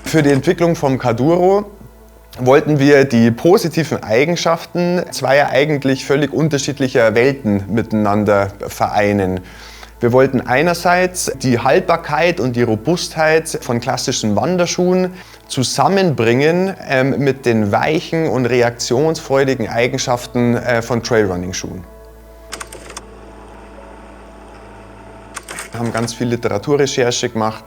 Für die Entwicklung vom Caduro wollten wir die positiven Eigenschaften zweier eigentlich völlig unterschiedlicher Welten miteinander vereinen. Wir wollten einerseits die Haltbarkeit und die Robustheit von klassischen Wanderschuhen zusammenbringen mit den weichen und reaktionsfreudigen Eigenschaften von Trailrunning-Schuhen. Wir haben ganz viel Literaturrecherche gemacht,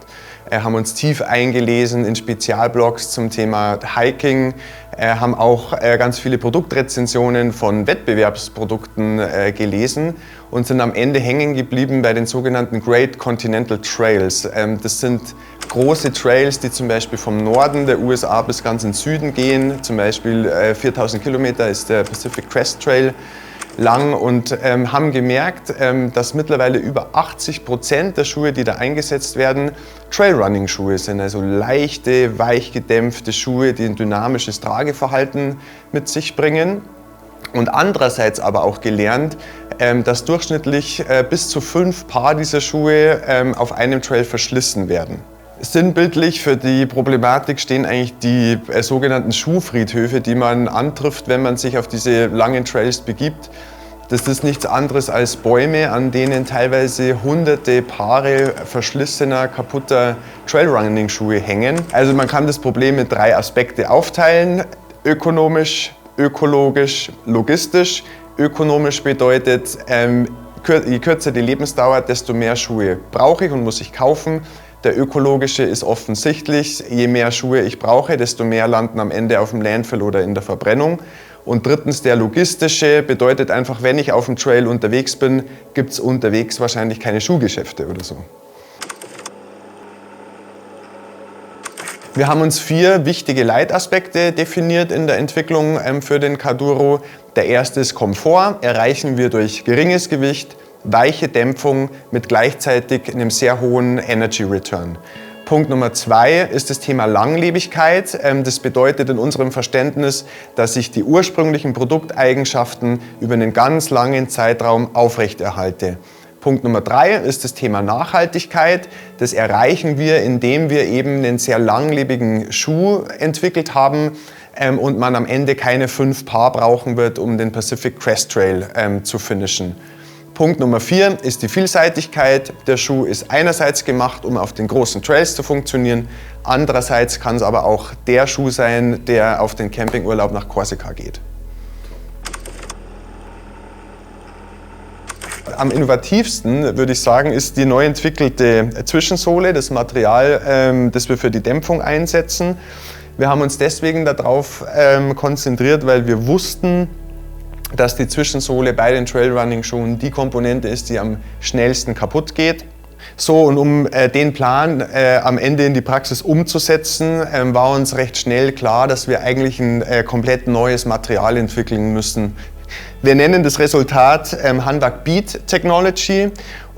haben uns tief eingelesen in Spezialblogs zum Thema Hiking, haben auch ganz viele Produktrezensionen von Wettbewerbsprodukten gelesen und sind am Ende hängen geblieben bei den sogenannten Great Continental Trails. Das sind große Trails, die zum Beispiel vom Norden der USA bis ganz in den Süden gehen. Zum Beispiel 4000 Kilometer ist der Pacific Crest Trail lang und haben gemerkt, dass mittlerweile über 80% der Schuhe, die da eingesetzt werden, Trailrunning-Schuhe sind, also leichte, weich gedämpfte Schuhe, die ein dynamisches Trageverhalten mit sich bringen. Und andererseits aber auch gelernt, dass durchschnittlich bis zu 5 Paar dieser Schuhe auf einem Trail verschlissen werden. Sinnbildlich für die Problematik stehen eigentlich die sogenannten Schuhfriedhöfe, die man antrifft, wenn man sich auf diese langen Trails begibt. Das ist nichts anderes als Bäume, an denen teilweise hunderte Paare verschlissener, kaputter Trailrunning-Schuhe hängen. Also man kann das Problem in 3 Aspekte aufteilen: ökonomisch, ökologisch, logistisch. Ökonomisch bedeutet, je kürzer die Lebensdauer, desto mehr Schuhe brauche ich und muss ich kaufen. Der ökologische ist offensichtlich, je mehr Schuhe ich brauche, desto mehr landen am Ende auf dem Landfill oder in der Verbrennung. Und drittens der logistische bedeutet einfach, wenn ich auf dem Trail unterwegs bin, gibt es unterwegs wahrscheinlich keine Schuhgeschäfte oder so. Wir haben uns 4 wichtige Leitaspekte definiert in der Entwicklung für den Caduro. Der erste ist Komfort, erreichen wir durch geringes Gewicht, weiche Dämpfung mit gleichzeitig einem sehr hohen Energy Return. Punkt Nummer 2 ist das Thema Langlebigkeit. Das bedeutet in unserem Verständnis, dass ich die ursprünglichen Produkteigenschaften über einen ganz langen Zeitraum aufrechterhalte. Punkt Nummer 3 ist das Thema Nachhaltigkeit. Das erreichen wir, indem wir eben einen sehr langlebigen Schuh entwickelt haben und man am Ende keine 5 Paar brauchen wird, um den Pacific Crest Trail zu finishen. Punkt Nummer 4 ist die Vielseitigkeit. Der Schuh ist einerseits gemacht, um auf den großen Trails zu funktionieren, andererseits kann es aber auch der Schuh sein, der auf den Campingurlaub nach Korsika geht. Am innovativsten, würde ich sagen, ist die neu entwickelte Zwischensohle, das Material, das wir für die Dämpfung einsetzen. Wir haben uns deswegen darauf konzentriert, weil wir wussten, dass die Zwischensohle bei den Trailrunning-Schuhen die Komponente ist, die am schnellsten kaputt geht. So, und um den Plan am Ende in die Praxis umzusetzen, war uns recht schnell klar, dass wir eigentlich ein komplett neues Material entwickeln müssen. Wir nennen das Resultat Hanwag Bead Technology.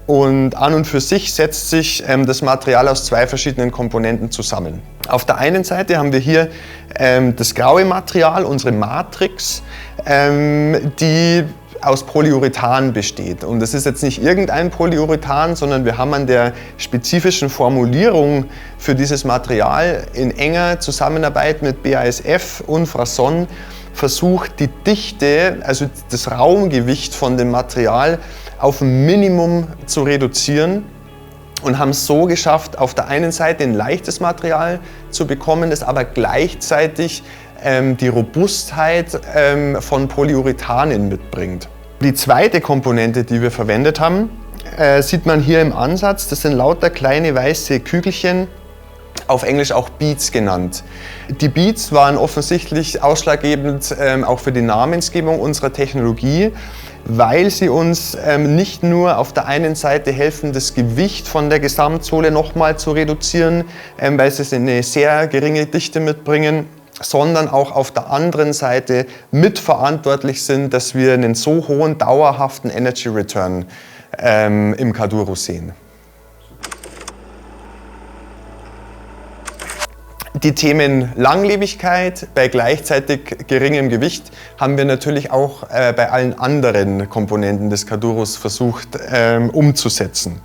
Und an und für sich setzt sich das Material aus 2 verschiedenen Komponenten zusammen. Auf der einen Seite haben wir hier das graue Material, unsere Matrix, die aus Polyurethan besteht. Und das ist jetzt nicht irgendein Polyurethan, sondern wir haben an der spezifischen Formulierung für dieses Material in enger Zusammenarbeit mit BASF und Frason versucht, die Dichte, also das Raumgewicht von dem Material, auf ein Minimum zu reduzieren und haben es so geschafft, auf der einen Seite ein leichtes Material zu bekommen, das aber gleichzeitig die Robustheit von Polyurethanen mitbringt. Die zweite Komponente, die wir verwendet haben, sieht man hier im Ansatz. Das sind lauter kleine weiße Kügelchen, auf Englisch auch Beads genannt. Die Beads waren offensichtlich ausschlaggebend auch für die Namensgebung unserer Technologie, weil sie uns nicht nur auf der einen Seite helfen, das Gewicht von der Gesamtsohle nochmal zu reduzieren, weil sie eine sehr geringe Dichte mitbringen, sondern auch auf der anderen Seite mitverantwortlich sind, dass wir einen so hohen dauerhaften Energy Return im Caduro sehen. Die Themen Langlebigkeit bei gleichzeitig geringem Gewicht haben wir natürlich auch bei allen anderen Komponenten des Caduros versucht umzusetzen.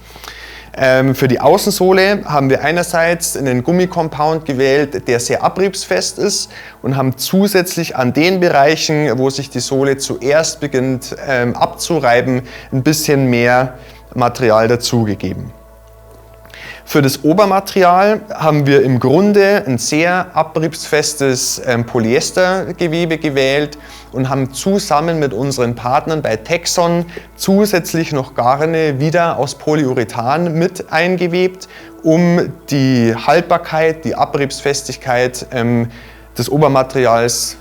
Für die Außensohle haben wir einerseits einen Gummicompound gewählt, der sehr abriebsfest ist, und haben zusätzlich an den Bereichen, wo sich die Sohle zuerst beginnt abzureiben, ein bisschen mehr Material dazugegeben. Für das Obermaterial haben wir im Grunde ein sehr abriebsfestes Polyestergewebe gewählt und haben zusammen mit unseren Partnern bei Texon zusätzlich noch Garne wieder aus Polyurethan mit eingewebt, um die Haltbarkeit, die Abriebsfestigkeit des Obermaterials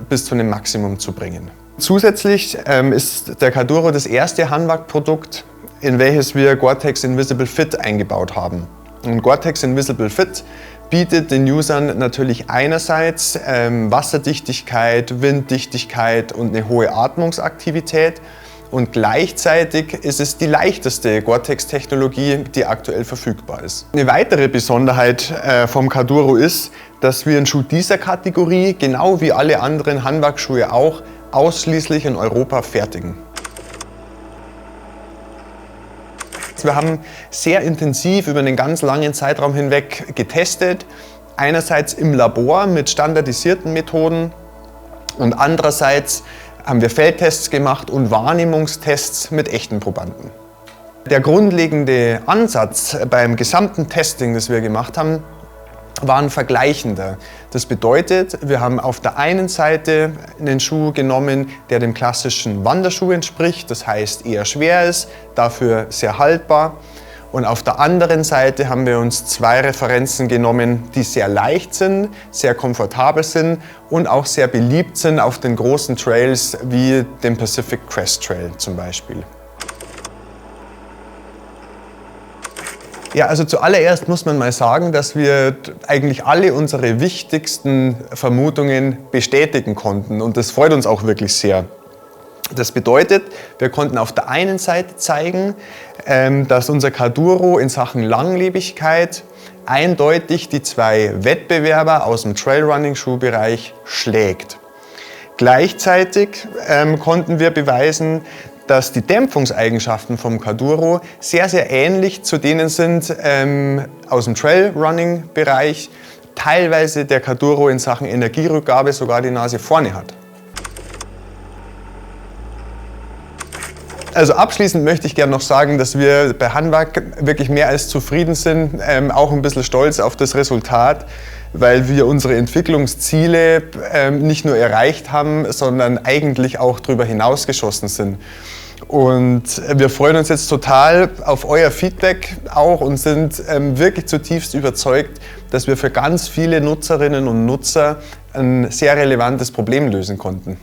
bis zu einem Maximum zu bringen. Zusätzlich ist der Carduro das erste Hanwag-Produkt, in welches wir Gore-Tex Invisible Fit eingebaut haben. Und Gore-Tex Invisible Fit bietet den Usern natürlich einerseits Wasserdichtigkeit, Winddichtigkeit und eine hohe Atmungsaktivität, und gleichzeitig ist es die leichteste Gore-Tex-Technologie, die aktuell verfügbar ist. Eine weitere Besonderheit vom Carduro ist, dass wir einen Schuh dieser Kategorie, genau wie alle anderen Hanwag-Schuhe auch, ausschließlich in Europa fertigen. Wir haben sehr intensiv über einen ganz langen Zeitraum hinweg getestet. Einerseits im Labor mit standardisierten Methoden und andererseits haben wir Feldtests gemacht und Wahrnehmungstests mit echten Probanden. Der grundlegende Ansatz beim gesamten Testing, das wir gemacht haben, war ein vergleichender. Das bedeutet, wir haben auf der einen Seite einen Schuh genommen, der dem klassischen Wanderschuh entspricht, das heißt eher schwer ist, dafür sehr haltbar. Und auf der anderen Seite haben wir uns zwei Referenzen genommen, die sehr leicht sind, sehr komfortabel sind und auch sehr beliebt sind auf den großen Trails wie dem Pacific Crest Trail zum Beispiel. Ja, also zuallererst muss man mal sagen, dass wir eigentlich alle unsere wichtigsten Vermutungen bestätigen konnten, und das freut uns auch wirklich sehr. Das bedeutet, wir konnten auf der einen Seite zeigen, dass unser Carduro in Sachen Langlebigkeit eindeutig die zwei Wettbewerber aus dem Trailrunning-Schuhbereich schlägt. Gleichzeitig konnten wir beweisen, dass die Dämpfungseigenschaften vom Carduro sehr, sehr ähnlich zu denen sind aus dem Trailrunning-Bereich. Teilweise der Carduro in Sachen Energierückgabe sogar die Nase vorne hat. Also abschließend möchte ich gerne noch sagen, dass wir bei Hanwag wirklich mehr als zufrieden sind, auch ein bisschen stolz auf das Resultat, weil wir unsere Entwicklungsziele nicht nur erreicht haben, sondern eigentlich auch darüber hinausgeschossen sind. Und wir freuen uns jetzt total auf euer Feedback auch und sind wirklich zutiefst überzeugt, dass wir für ganz viele Nutzerinnen und Nutzer ein sehr relevantes Problem lösen konnten.